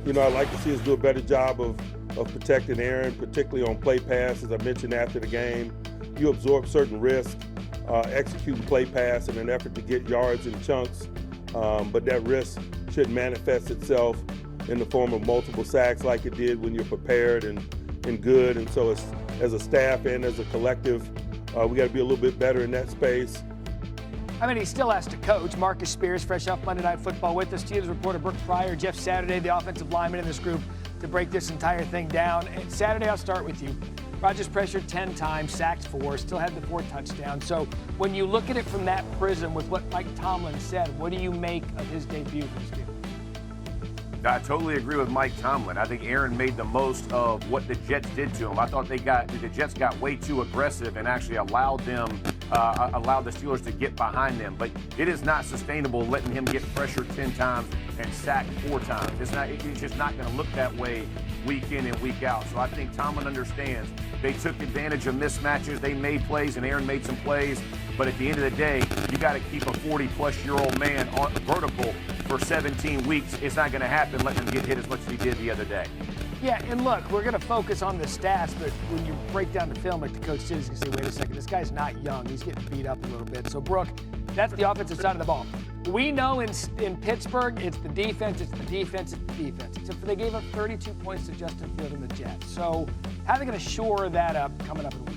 I'd like to see us do a better job of protecting Aaron, particularly on play pass. As I mentioned after the game, you absorb certain risk, executing play pass in an effort to get yards in chunks, but that risk should manifest itself in the form of multiple sacks like it did when you're prepared and good. And so as a staff and as a collective, we got to be a little bit better in that space. I mean, he still has to coach. Marcus Spears, fresh off Monday Night Football with us. Steelers reporter Brooke Pryor, Jeff Saturday, the offensive lineman in this group, to break this entire thing down. And Saturday, I'll start with you. Rodgers pressured 10 times, sacked 4, still had the 4 touchdowns. So when you look at it from that prism with what Mike Tomlin said, what do you make of his debut for the Steelers? I totally agree with Mike Tomlin. I think Aaron made the most of what the Jets did to him. I thought the Jets got way too aggressive and actually allowed the Steelers to get behind them. But it is not sustainable letting him get pressured 10 times and sacked 4 times. It's just not going to look that way week in and week out. So I think Tomlin understands. They took advantage of mismatches. They made plays, and Aaron made some plays. But at the end of the day, you got to keep a 40-plus-year-old man on vertical for 17 weeks. It's not going to happen letting him get hit as much as he did the other day. Yeah, and look, we're going to focus on the stats, but when you break down the film like the coach did, you can say, wait a second, this guy's not young. He's getting beat up a little bit. So, Brooke, that's the offensive side of the ball. We know in Pittsburgh, it's the defense, it's the defense, it's the defense. Except for they gave up 32 points to Justin Field and the Jets. So how are they going to shore that up coming up in a week?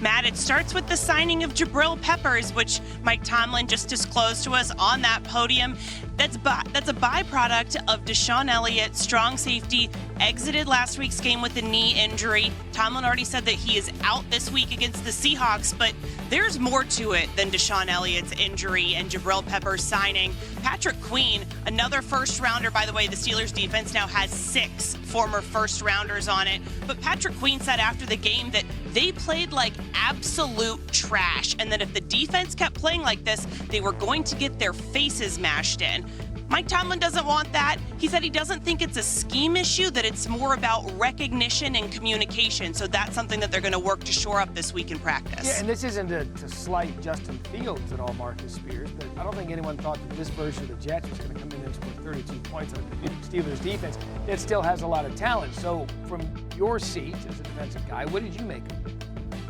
Matt, it starts with the signing of Jabrill Peppers, which Mike Tomlin just disclosed to us on that podium. That's a byproduct of Deshaun Elliott, strong safety, exited last week's game with a knee injury. Tomlin already said that he is out this week against the Seahawks, but there's more to it than Deshaun Elliott's injury and Jabrill Peppers signing. Patrick Queen, another first-rounder. By the way, the Steelers defense now has 6 former first-rounders on it. But Patrick Queen said after the game that they played like absolute trash, and that if the defense kept playing like this, they were going to get their faces mashed in. Mike Tomlin doesn't want that. He said he doesn't think it's a scheme issue, that it's more about recognition and communication. So that's something that they're going to work to shore up this week in practice. Yeah, and this isn't to slight Justin Fields at all, Marcus Spears, but I don't think anyone thought that this version of the Jets was going to come in and score 32 points on the Steelers defense. It still has a lot of talent. So from your seat as a defensive guy, what did you make of it?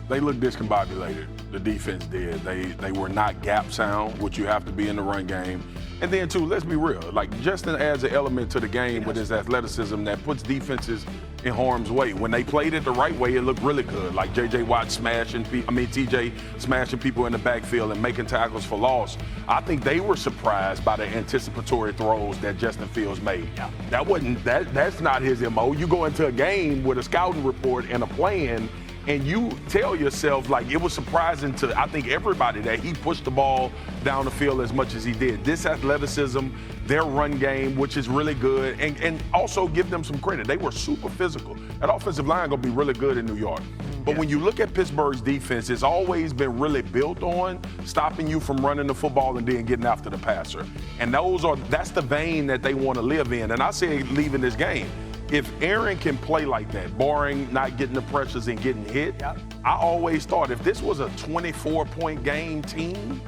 They looked discombobulated. The defense did. They were not gap sound, which you have to be in the run game. And then, too, let's be real. Like, Justin adds an element to the game with his athleticism that puts defenses in harm's way. When they played it the right way, it looked really good. Like TJ smashing people in the backfield and making tackles for loss. I think they were surprised by the anticipatory throws that Justin Fields made. Yeah. That's not his MO. You go into a game with a scouting report and a plan, and you tell yourself, like, it was surprising to, I think, everybody that he pushed the ball down the field as much as he did. This athleticism, their run game, which is really good, and also give them some credit. They were super physical. That offensive line going to be really good in New York. But when you look at Pittsburgh's defense, it's always been really built on stopping you from running the football and then getting after the passer. And that's the vein that they want to live in. And I say leaving this game, if Aaron can play like that, barring not getting the pressures and getting hit, I always thought if this was a 24-point game team,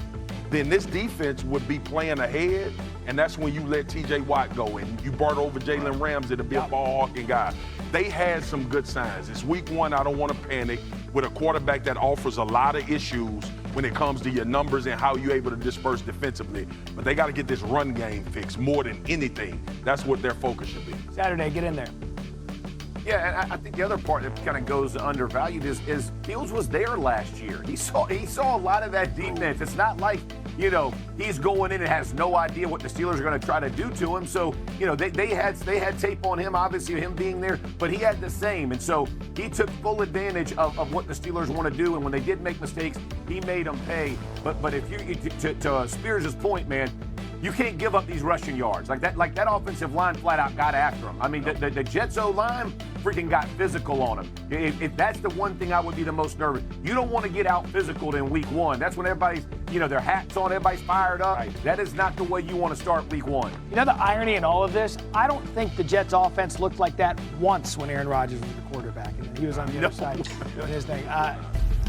then this defense would be playing ahead, and that's when you let T.J. Watt go and you brought over Jalen Ramsey to be a ball-hawking guy. They had some good signs. It's week 1. I don't want to panic with a quarterback that offers a lot of issues when it comes to your numbers and how you're able to disperse defensively. But they got to get this run game fixed more than anything. That's what their focus should be. Saturday, get in there. Yeah, and I think the other part that kind of goes undervalued is Fields was there last year. He saw a lot of that defense. It's not like, he's going in and has no idea what the Steelers are going to try to do to him. So, they had tape on him, obviously, him being there, but he had the same. And so he took full advantage of what the Steelers want to do. And when they did make mistakes, he made them pay. But if you, to Spears' point, man, you can't give up these rushing yards. Like that offensive line flat out got after him. I mean, the Jets O-line freaking got physical on him. If that's the one thing I would be the most nervous. You don't want to get out physical in week 1. That's when everybody's, their hats on, everybody's fired up. Right. That is not the way you want to start week 1. The irony in all of this, I don't think the Jets offense looked like that once when Aaron Rodgers was the quarterback and he was on the other side doing his thing.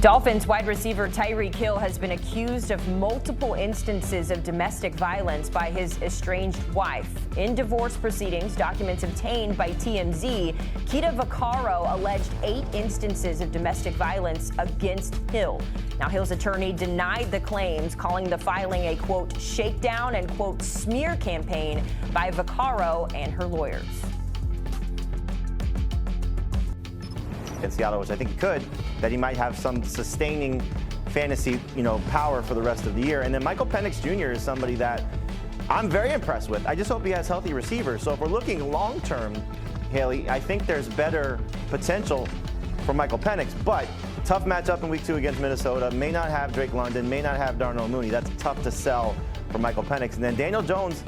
Dolphins wide receiver Tyreek Hill has been accused of multiple instances of domestic violence by his estranged wife. In divorce proceedings, documents obtained by TMZ, Kita Vaccaro alleged 8 instances of domestic violence against Hill. Now, Hill's attorney denied the claims, calling the filing a, quote, shakedown and, quote, smear campaign by Vaccaro and her lawyers. In Seattle, which I think he could, that he might have some sustaining fantasy, power for the rest of the year. And then Michael Penix Jr. is somebody that I'm very impressed with. I just hope he has healthy receivers. So if we're looking long-term, Haley, I think there's better potential for Michael Penix, but tough matchup in week 2 against Minnesota. May not have Drake London, may not have Darnell Mooney. That's tough to sell for Michael Penix. And then Daniel Jones,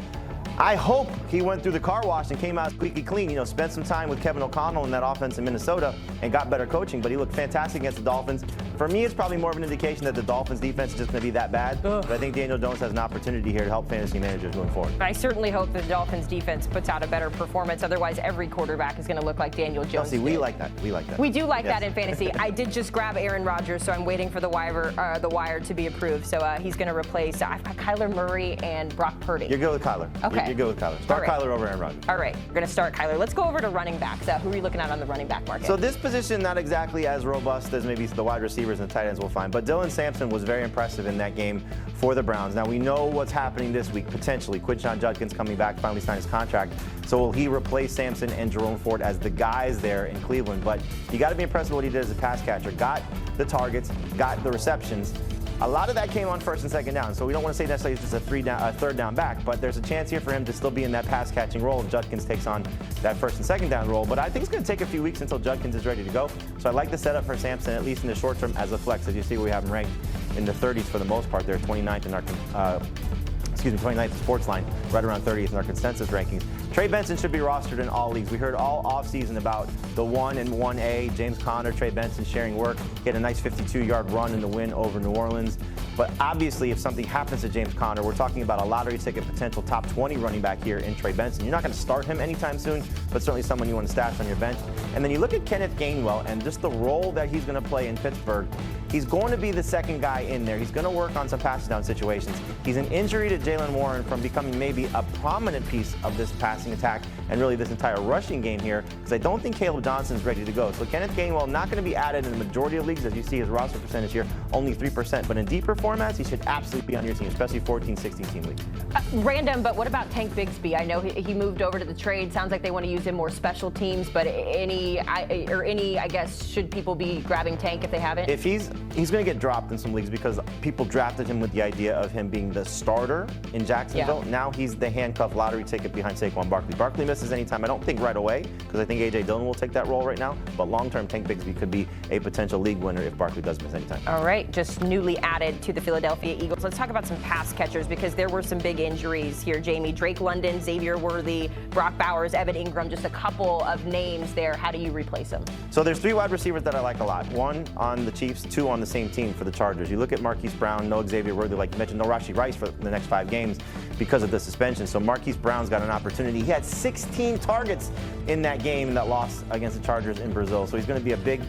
I hope he went through the car wash and came out squeaky clean. Spent some time with Kevin O'Connell in that offense in Minnesota and got better coaching, but he looked fantastic against the Dolphins. For me, it's probably more of an indication that the Dolphins defense is just going to be that bad. But I think Daniel Jones has an opportunity here to help fantasy managers moving forward. I certainly hope the Dolphins defense puts out a better performance. Otherwise, every quarterback is going to look like Daniel Jones. See, we like that. We like that. We do like that in fantasy. I did just grab Aaron Rodgers, so I'm waiting for the wire to be approved. So he's going to replace. I've got Kyler Murray and Brock Purdy. You're good with Kyler. Okay. You're good with Kyler. Start Kyler over Aaron Rodgers. All right, we're going to start Kyler. Let's go over to running backs. Who are you looking at on the running back market? So this position, not exactly as robust as maybe the wide receivers and the tight ends will find, but Dylan Sampson was very impressive in that game for the Browns. Now we know what's happening this week, potentially. Quinshon Judkins coming back, finally signed his contract. So will he replace Sampson and Jerome Ford as the guys there in Cleveland? But you got to be impressed with what he did as a pass catcher. Got the targets, got the receptions. A lot of that came on first and second down, so we don't want to say necessarily it's just a third down back, but there's a chance here for him to still be in that pass-catching role if Judkins takes on that first and second down role. But I think it's going to take a few weeks until Judkins is ready to go. So I like the setup for Sampson, at least in the short term, as a flex. As you see, we have him ranked in the 30s for the most part. They're 29th in our 29th Sportsline, right around 30th in our consensus rankings. Trey Benson should be rostered in all leagues. We heard all offseason about the 1 and 1A, James Conner, Trey Benson sharing work. He had a nice 52-yard run in the win over New Orleans. But obviously, if something happens to James Conner, we're talking about a lottery ticket potential top 20 running back here in Trey Benson. You're not going to start him anytime soon, but certainly someone you want to stash on your bench. And then you look at Kenneth Gainwell and just the role that he's going to play in Pittsburgh. He's going to be the second guy in there. He's going to work on some pass down situations. He's an injury to Jaylen Warren from becoming maybe a prominent piece of this passing attack and really this entire rushing game here, because I don't think Caleb Johnson's ready to go. So Kenneth Gainwell not going to be added in the majority of leagues. As you see his roster percentage here, only 3%. But in deeper formats, he should absolutely be on your team, especially 14, 16-team leagues. Random, but what about Tank Bigsby? I know he moved over to the trade. Sounds like they want to use him more special teams, but I guess, should people be grabbing Tank if they haven't? If he's going to get dropped in some leagues because people drafted him with the idea of him being the starter in Jacksonville. Yeah. Now he's the handcuff lottery ticket behind Saquon Barkley. Barkley misses anytime. I don't think right away, because I think A.J. Dillon will take that role right now. But long-term, Tank Bigsby could be a potential league winner if Barkley does miss anytime. All right, just newly added to the Philadelphia Eagles. Let's talk about some pass catchers, because there were some big injuries here, Jamie. Drake London, Xavier Worthy, Brock Bowers, Evan Ingram, just a couple of names there. How do you replace them? So there's 3 wide receivers that I like a lot. 1 on the Chiefs, 2 on the same team for the Chargers. You look at Marquise Brown, no Xavier Worthy, like you mentioned, no Rashee Rice for the next 5 games because of the suspension. So Marquise Brown's got an opportunity. He had 16 targets in that game that lost against the Chargers in Brazil. So he's going to be a big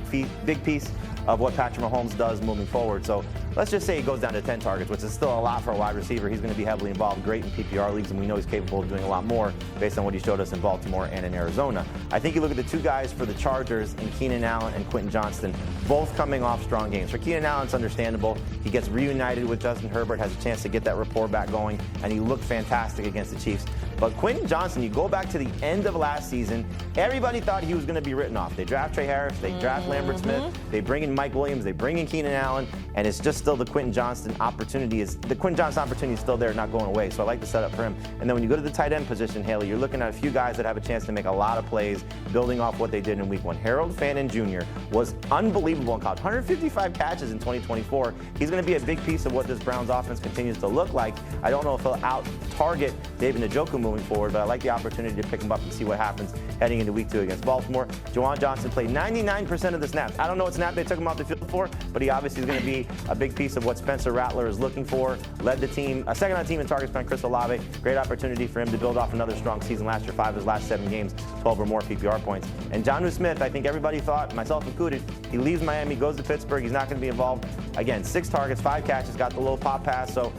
piece of what Patrick Mahomes does moving forward. So let's just say he goes down to 10 targets, which is still a lot for a wide receiver. He's going to be heavily involved, great in PPR leagues, and we know he's capable of doing a lot more based on what he showed us in Baltimore and in Arizona. I think you look at the 2 guys for the Chargers, and Keenan Allen and Quentin Johnston, both coming off strong games. For Keenan Allen, it's understandable. He gets reunited with Justin Herbert, has a chance to get that rapport back going, and he looked fantastic against the Chiefs. But Quentin Johnston, you go back to the end of last season, everybody thought he was going to be written off. They draft Trey Harris, they draft Lambert Smith, they bring in Mike Williams, they bring in Keenan Allen, and it's just still the Quentin Johnston opportunity is still there, not going away. So I like the setup for him. And then when you go to the tight end position, Haley, you're looking at a few guys that have a chance to make a lot of plays, building off what they did in week 1. Harold Fannin Jr. was unbelievable in college. 155 catches in 2024. He's going to be a big piece of what this Browns offense continues to look like. I don't know if he'll out-target David Njoku moving forward, but I like the opportunity to pick him up and see what happens heading into week 2 against Baltimore. Juwan Johnson played 99% of the snaps. I don't know what snap they took him off the field for, but he obviously is going to be a big piece of what Spencer Rattler is looking for. Led the team, second on the team in targets behind Chris Olave. Great opportunity for him to build off another strong season last year. 5 of his last 7 games, 12 or more PPR points. And Jonnu Smith, I think everybody thought, myself included, he leaves Miami, goes to Pittsburgh. He's not going to be involved. Again, 6 targets, 5 catches, got the little pop pass for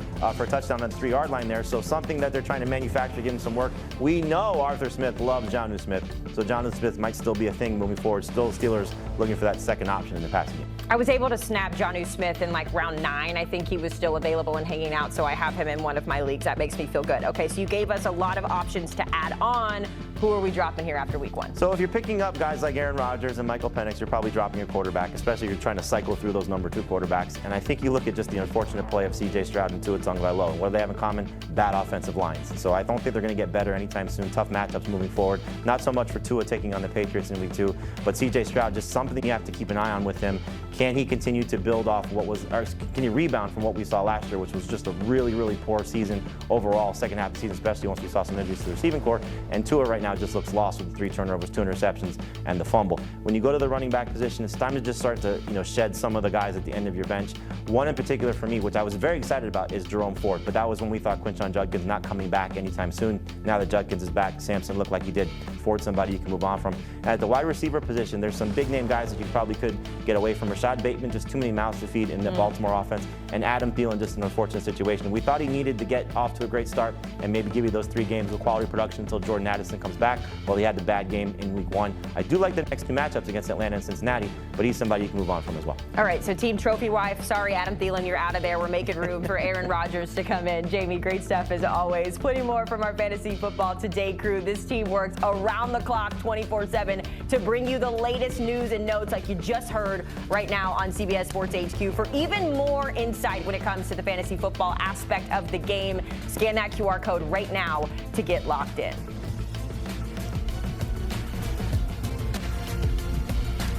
a touchdown on the 3-yard line there. So something that they're trying to manufacture, give him some work. We know Arthur Smith loves Jonnu Smith, so Jonnu Smith might still be a thing moving forward. Still Steelers looking for that second option in the passing game. I was able to snap Jonnu Smith in like round 9. I think he was still available and hanging out, so I have him in one of my leagues. That makes me feel good. Okay, so you gave us a lot of options to add on. Who are we dropping here after week 1? So if you're picking up guys like Aaron Rodgers and Michael Penix, you're probably dropping your quarterback, especially if you're trying to cycle through those number 2 quarterbacks. And I think you look at just the unfortunate play of C.J. Stroud and Tua Tagovailoa. What do they have in common? Bad offensive lines. So I don't think they're going to get better anytime soon. Tough matchups moving forward. Not so much for Tua taking on the Patriots in week 2, but C.J. Stroud, just something you have to keep an eye on with him. Can he continue to build off what was, or can he rebound from what we saw last year, which was just a really, really poor season overall, second half of the season, especially once we saw some injuries to the receiving core. And Tua right now just looks lost with 3 turnovers, 2 interceptions, and the fumble. When you go to the running back position, it's time to just start to shed some of the guys at the end of your bench. One in particular for me, which I was very excited about, is Jerome Ford. But that was when we thought Quinshon Judkins not coming back anytime soon. Now that Judkins is back, Sampson looked like he did. Ford, somebody you can move on from. And at the wide receiver position, there's some big name guys that you probably could get away from. Rashad Bateman, just too many mouths to feed in the Baltimore offense. And Adam Thielen, just an unfortunate situation. We thought he needed to get off to a great start and maybe give you those 3 games of quality production until Jordan Addison comes back. Well, he had the bad game in week 1. I do like the next 2 matchups against Atlanta and Cincinnati, but he's somebody you can move on from as well. All right, so team trophy wife, sorry, Adam Thielen, you're out of there. We're making room for Aaron Rodgers to come in. Jamie, great stuff as always. Plenty more from our Fantasy Football Today crew. This team works around the clock 24/7 to bring you the latest news and notes like you just heard right now on CBS Sports HQ. For even more insight when it comes to the fantasy football aspect of the game, scan that QR code right now to get locked in.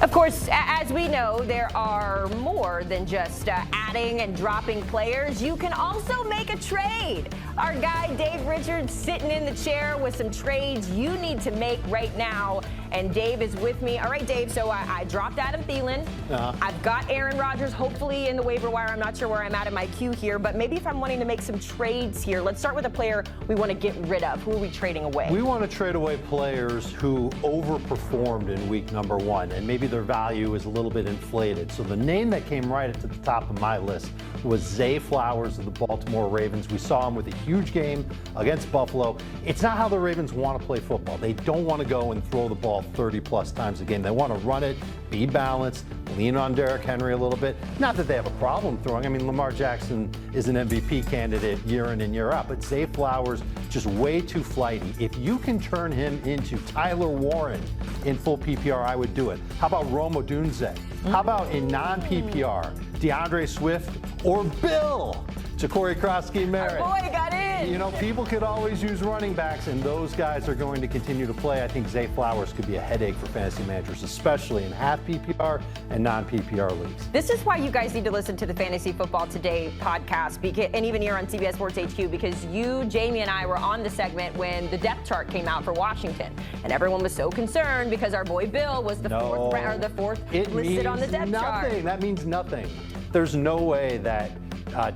Of course, as we know, there are more than just adding and dropping players. You can also make a trade. Our guy Dave Richards sitting in the chair with some trades you need to make right now. And Dave is with me. All right, Dave, so I dropped Adam Thielen. I've got Aaron Rodgers, hopefully in the waiver wire. I'm not sure where I'm at in my queue here, but maybe if I'm wanting to make some trades here, let's start with a player we want to get rid of. Who are we trading away? We want to trade away players who overperformed in week number 1, and maybe their value is a little bit inflated. So the name that came right at the top of my list was Zay Flowers of the Baltimore Ravens. We saw him with a huge game against Buffalo. It's not how the Ravens want to play football. They don't want to go and throw the ball 30-plus times a game. They want to run it, be balanced, lean on Derrick Henry a little bit. Not that they have a problem throwing. I mean, Lamar Jackson is an MVP candidate year in and year out, but Zay Flowers just way too flighty. If you can turn him into Tyler Warren in full PPR, I would do it. How about Rome Odunze? How about in non-PPR, DeAndre Swift or Bill? Ja'Cory Krosky-Merritt. Our boy got in. You know, people could always use running backs, and those guys are going to continue to play. I think Zay Flowers could be a headache for fantasy managers, especially in half PPR and non-PPR leagues. This is why you guys need to listen to the Fantasy Football Today podcast, and even here on CBS Sports HQ, because you, Jamie, and I were on the segment when the depth chart came out for Washington, and everyone was so concerned because our boy Bill was the fourth listed on the depth chart. That means nothing. There's no way that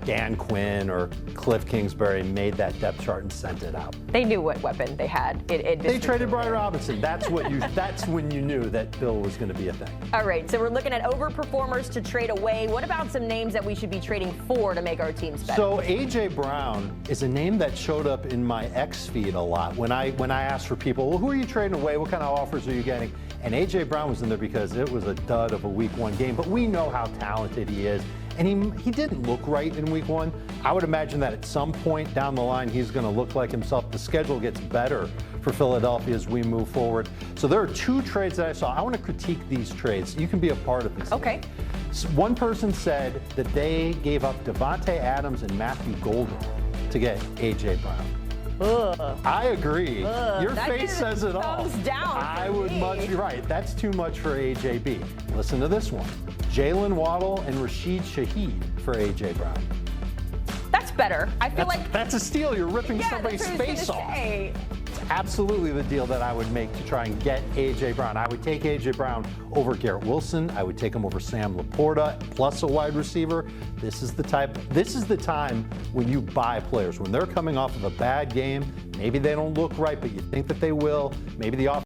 Dan Quinn or Cliff Kingsbury made that depth chart and sent it out. They knew what weapon they had. They traded Brian Robinson. That's when you knew that Bill was going to be a thing. All right, so we're looking at overperformers to trade away. What about some names that we should be trading for to make our teams better? So A.J. Brown is a name that showed up in my X feed a lot when I asked for people, well, who are you trading away? What kind of offers are you getting? And A.J. Brown was in there because it was a dud of a week 1 game, but we know how talented he is. And he didn't look right in week 1. I would imagine that at some point down the line, he's going to look like himself. The schedule gets better for Philadelphia as we move forward. So there are 2 trades that I saw. I want to critique these trades. You can be a part of this. Okay. So one person said that they gave up Devontae Adams and Matthew Golden to get A.J. Brown. Ugh. I agree. Your that face says it all. thumbs down I for would me. much, right. That's too much for AJB. Listen to this one. Jalen Waddle and Rashid Shaheed for A.J. Brown. That's better. I feel like that's a steal. You're ripping somebody's face off. It's absolutely the deal that I would make to try and get A.J. Brown. I would take A.J. Brown over Garrett Wilson. I would take him over Sam Laporta plus a wide receiver. This is the time when you buy players. When they're coming off of a bad game, maybe they don't look right, but you think that they will. Maybe the offense